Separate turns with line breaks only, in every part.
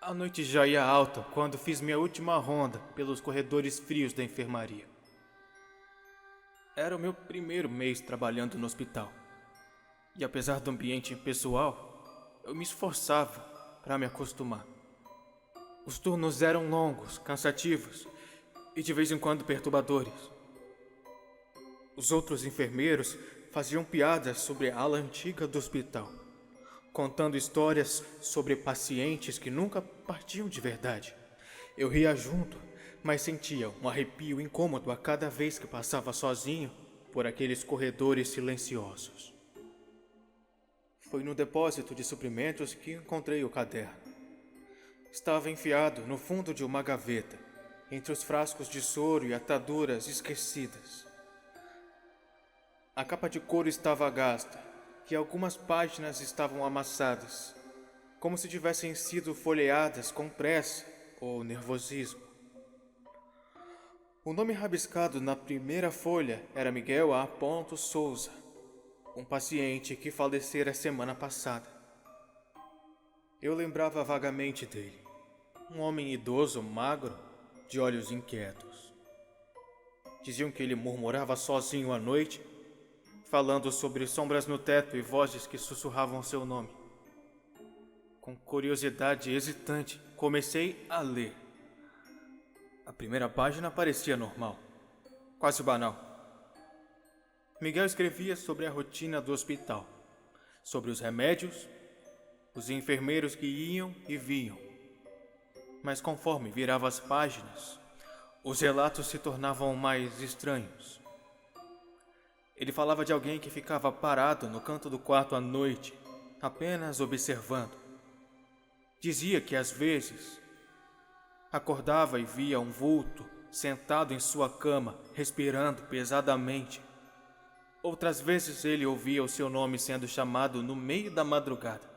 A noite já ia alta quando fiz minha última ronda pelos corredores frios da enfermaria. Era o meu primeiro mês trabalhando no hospital. E apesar do ambiente impessoal, eu me esforçava para me acostumar. Os turnos eram longos, cansativos e de vez em quando perturbadores. Os outros enfermeiros faziam piadas sobre a ala antiga do hospital, contando histórias sobre pacientes que nunca partiam de verdade. Eu ria junto, mas sentia um arrepio incômodo a cada vez que passava sozinho por aqueles corredores silenciosos. Foi no depósito de suprimentos que encontrei o caderno. Estava enfiado no fundo de uma gaveta, entre os frascos de soro e ataduras esquecidas. A capa de couro estava gasta e algumas páginas estavam amassadas, como se tivessem sido folheadas com pressa ou nervosismo. O nome rabiscado na primeira folha era Miguel A. Souza, um paciente que falecera semana passada. Eu lembrava vagamente dele, um homem idoso, magro, de olhos inquietos. Diziam que ele murmurava sozinho à noite, falando sobre sombras no teto e vozes que sussurravam seu nome. Com curiosidade hesitante, comecei a ler. A primeira página parecia normal, quase banal. Miguel escrevia sobre a rotina do hospital, sobre os remédios, os enfermeiros que iam e vinham. Mas conforme virava as páginas, os relatos se tornavam mais estranhos. Ele falava de alguém que ficava parado no canto do quarto à noite, apenas observando. Dizia que às vezes acordava e via um vulto sentado em sua cama, respirando pesadamente. Outras vezes ele ouvia o seu nome sendo chamado no meio da madrugada,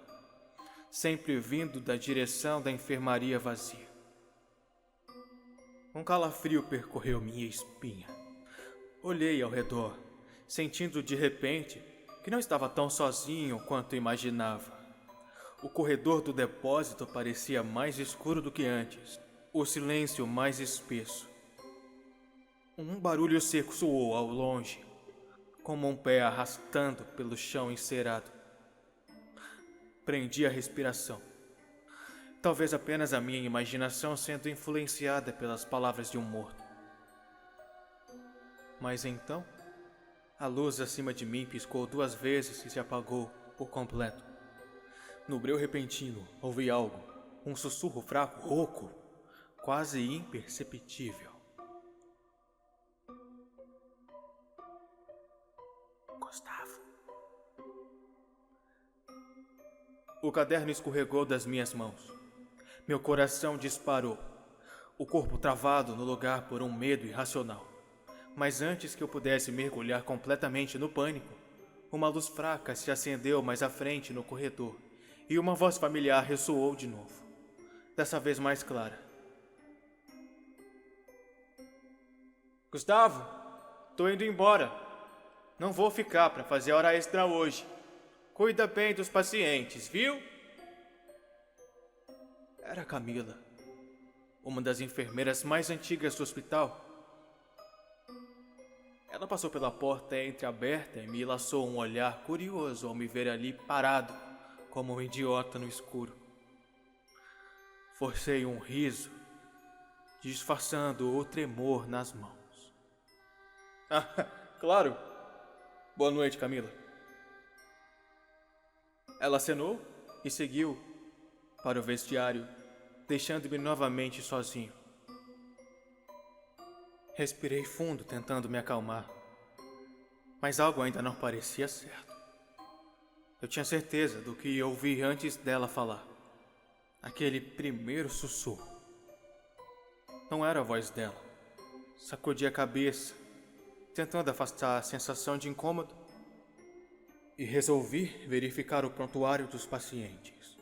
sempre vindo da direção da enfermaria vazia. Um calafrio percorreu minha espinha. Olhei ao redor, sentindo de repente que não estava tão sozinho quanto imaginava. O corredor do depósito parecia mais escuro do que antes, o silêncio mais espesso. Um barulho seco soou ao longe, como um pé arrastando pelo chão encerado. Prendi a respiração. Talvez apenas a minha imaginação sendo influenciada pelas palavras de um morto. Mas então, a luz acima de mim piscou 2 vezes e se apagou por completo. No breu repentino, ouvi algo, um sussurro fraco, rouco, quase imperceptível. Gustavo. O caderno escorregou das minhas mãos. Meu coração disparou, o corpo travado no lugar por um medo irracional. Mas antes que eu pudesse mergulhar completamente no pânico, uma luz fraca se acendeu mais à frente no corredor e uma voz familiar ressoou de novo, dessa vez mais clara. Gustavo, tô indo embora. Não vou ficar para fazer hora extra hoje. Cuida bem dos pacientes, viu? Era Camila, uma das enfermeiras mais antigas do hospital. Ela passou pela porta entreaberta e me laçou um olhar curioso ao me ver ali parado, como um idiota no escuro. Forcei um riso, disfarçando o tremor nas mãos. Ah, claro! Boa noite, Camila. Ela acenou e seguiu para o vestiário, deixando-me novamente sozinho. Respirei fundo, tentando me acalmar, mas algo ainda não parecia certo. Eu tinha certeza do que ouvi antes dela falar. Aquele primeiro sussurro. Não era a voz dela. Sacudi a cabeça, tentando afastar a sensação de incômodo, e resolvi verificar o prontuário dos pacientes.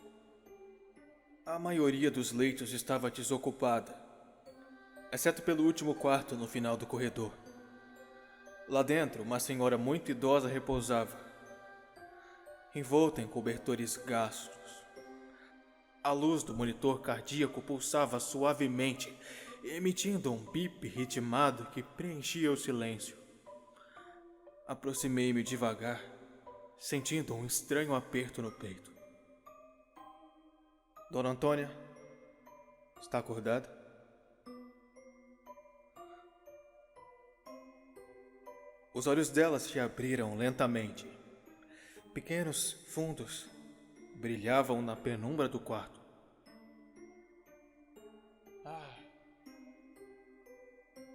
A maioria dos leitos estava desocupada, exceto pelo último quarto no final do corredor. Lá dentro, uma senhora muito idosa repousava, envolta em cobertores gastos. A luz do monitor cardíaco pulsava suavemente, emitindo um bip ritmado que preenchia o silêncio. Aproximei-me devagar, sentindo um estranho aperto no peito. Dona Antônia, está acordada? Os olhos dela se abriram lentamente. Pequenos, fundos, brilhavam na penumbra do quarto.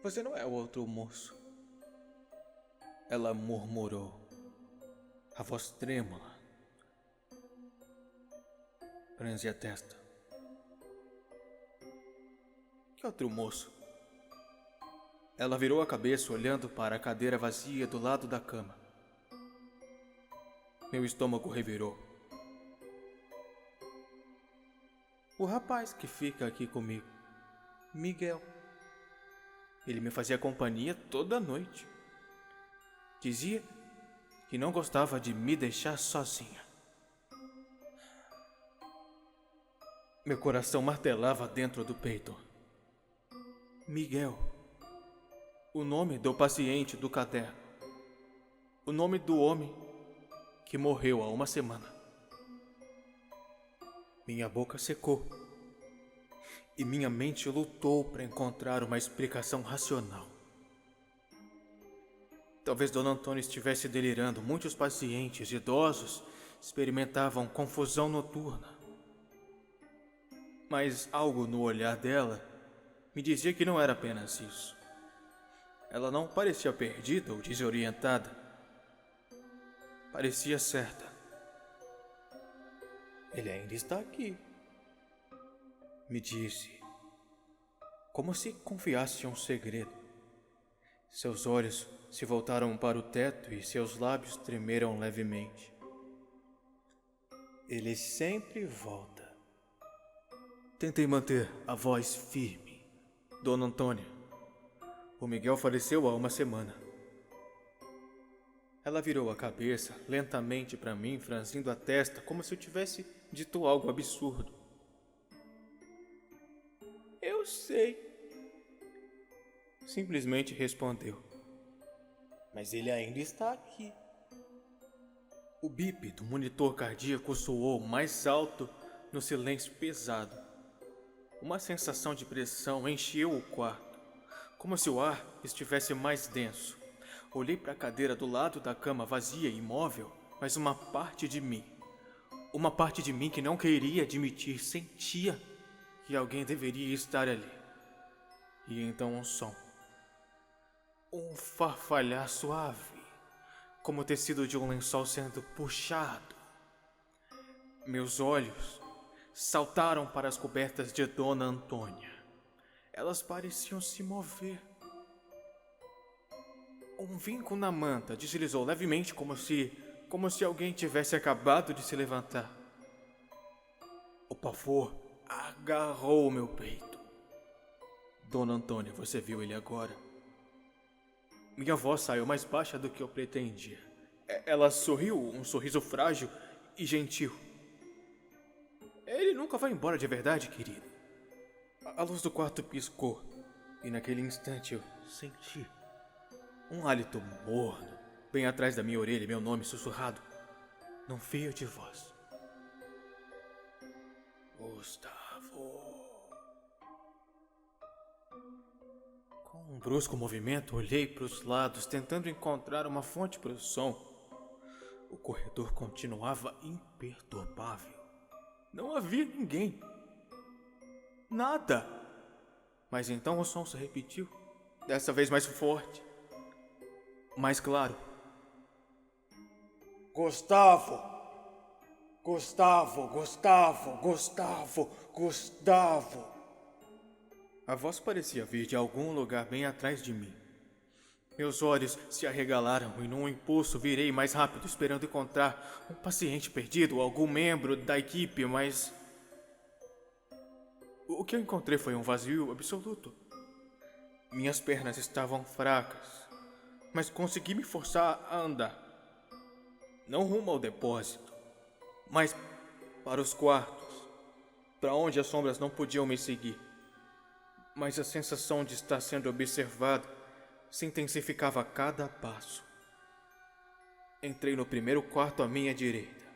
Você não é o outro moço. Ela murmurou, a voz trêmula. Franzi a testa. Que outro moço? Ela virou a cabeça olhando para a cadeira vazia do lado da cama. Meu estômago revirou. O rapaz que fica aqui comigo, Miguel. Ele me fazia companhia toda noite. Dizia que não gostava de me deixar sozinha. Meu coração martelava dentro do peito. Miguel. O nome do paciente do caderno. O nome do homem que morreu há uma semana. Minha boca secou. E minha mente lutou para encontrar uma explicação racional. Talvez Dona Antônia estivesse delirando. Muitos pacientes idosos experimentavam confusão noturna. Mas algo no olhar dela me dizia que não era apenas isso. Ela não parecia perdida ou desorientada. Parecia certa. Ele ainda está aqui, me disse, como se confiasse um segredo. Seus olhos se voltaram para o teto e seus lábios tremeram levemente. Ele sempre volta. Tentei manter a voz firme. Dona Antônia, o Miguel faleceu há uma semana. Ela virou a cabeça lentamente para mim, franzindo a testa, como se eu tivesse dito algo absurdo. Eu sei. Simplesmente respondeu. Mas ele ainda está aqui. O bip do monitor cardíaco soou mais alto no silêncio pesado. Uma sensação de pressão encheu o quarto, como se o ar estivesse mais denso. Olhei para a cadeira do lado da cama vazia e imóvel, mas uma parte de mim que não queria admitir, sentia que alguém deveria estar ali. E então um som. Um farfalhar suave, como o tecido de um lençol sendo puxado. Meus olhos saltaram para as cobertas de Dona Antônia. Elas pareciam se mover. Um vinco na manta deslizou levemente como se alguém tivesse acabado de se levantar. O pavor agarrou meu peito. Dona Antônia, você viu ele agora? Minha voz saiu mais baixa do que eu pretendia. Ela sorriu, um sorriso frágil e gentil. Ele nunca vai embora de verdade, querido. A luz do quarto piscou e naquele instante eu senti um hálito morno bem atrás da minha orelha, meu nome sussurrado num fio de voz. Gustavo. Com um brusco movimento, olhei para os lados, tentando encontrar uma fonte para o som. O corredor continuava imperturbável. Não havia ninguém. Nada. Mas então o som se repetiu, dessa vez mais forte, mais claro. Gustavo! Gustavo! Gustavo! Gustavo! Gustavo! A voz parecia vir de algum lugar bem atrás de mim. Meus olhos se arregalaram e num impulso virei mais rápido, esperando encontrar um paciente perdido ou algum membro da equipe, mas o que eu encontrei foi um vazio absoluto. Minhas pernas estavam fracas, mas consegui me forçar a andar. Não rumo ao depósito, mas para os quartos. para onde as sombras não podiam me seguir. Mas a sensação de estar sendo observado se intensificava a cada passo. Entrei no primeiro quarto à minha direita,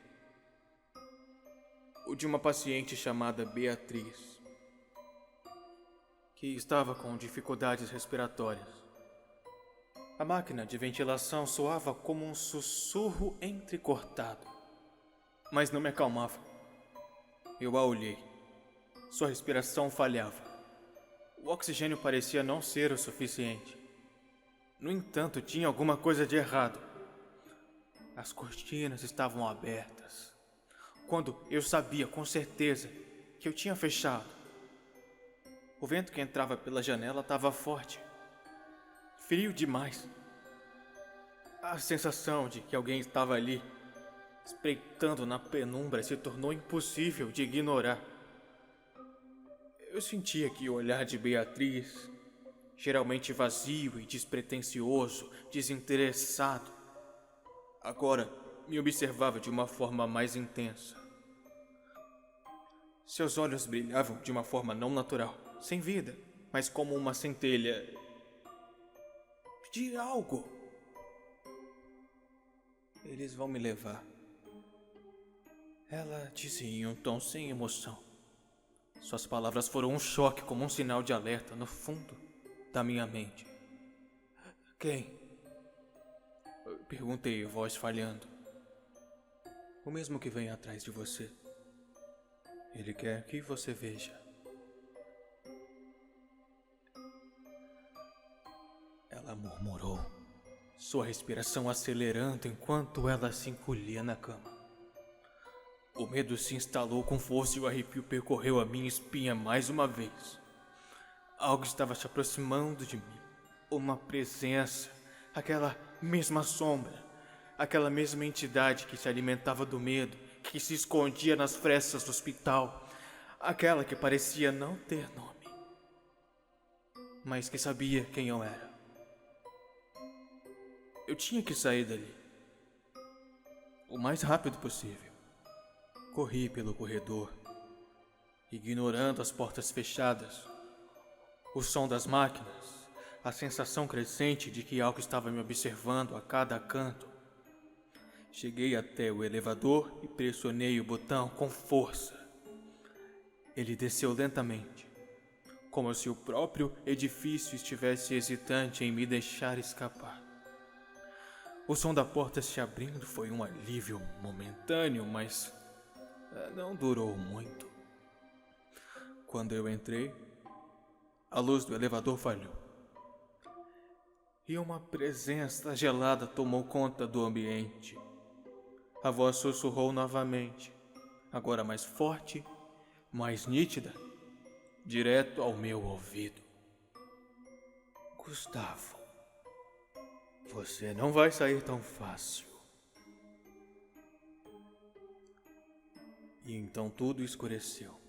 o de uma paciente chamada Beatriz, que estava com dificuldades respiratórias. A máquina de ventilação soava como um sussurro entrecortado, mas não me acalmava. Eu a olhei. Sua respiração falhava. O oxigênio parecia não ser o suficiente. No entanto, tinha alguma coisa de errado. As cortinas estavam abertas, quando eu sabia com certeza que eu tinha fechado. O vento que entrava pela janela estava forte. Frio demais. A sensação de que alguém estava ali, espreitando na penumbra, se tornou impossível de ignorar. Eu sentia que o olhar de Beatriz, geralmente vazio e despretensioso, desinteressado, agora me observava de uma forma mais intensa. Seus olhos brilhavam de uma forma não natural, sem vida, mas como uma centelha de algo. Eles vão me levar. Ela disse em um tom sem emoção. Suas palavras foram um choque, como um sinal de alerta no fundo da minha mente. Quem? Perguntei, voz falhando. O mesmo que vem atrás de você. Ele quer que você veja. Ela murmurou, sua respiração acelerando enquanto ela se encolhia na cama. O medo se instalou com força e o arrepio percorreu a minha espinha mais uma vez. Algo estava se aproximando de mim. Uma presença, aquela mesma sombra, aquela mesma entidade que se alimentava do medo, que se escondia nas frestas do hospital, aquela que parecia não ter nome, mas que sabia quem eu era. Eu tinha que sair dali, o mais rápido possível. Corri pelo corredor, ignorando as portas fechadas, o som das máquinas, a sensação crescente de que algo estava me observando a cada canto. Cheguei até o elevador e pressionei o botão com força. Ele desceu lentamente, como se o próprio edifício estivesse hesitante em me deixar escapar. O som da porta se abrindo foi um alívio momentâneo, mas não durou muito. Quando eu entrei, a luz do elevador falhou. E uma presença gelada tomou conta do ambiente. A voz sussurrou novamente, agora mais forte, mais nítida, direto ao meu ouvido. Gustavo, você não vai sair tão fácil. E então tudo escureceu.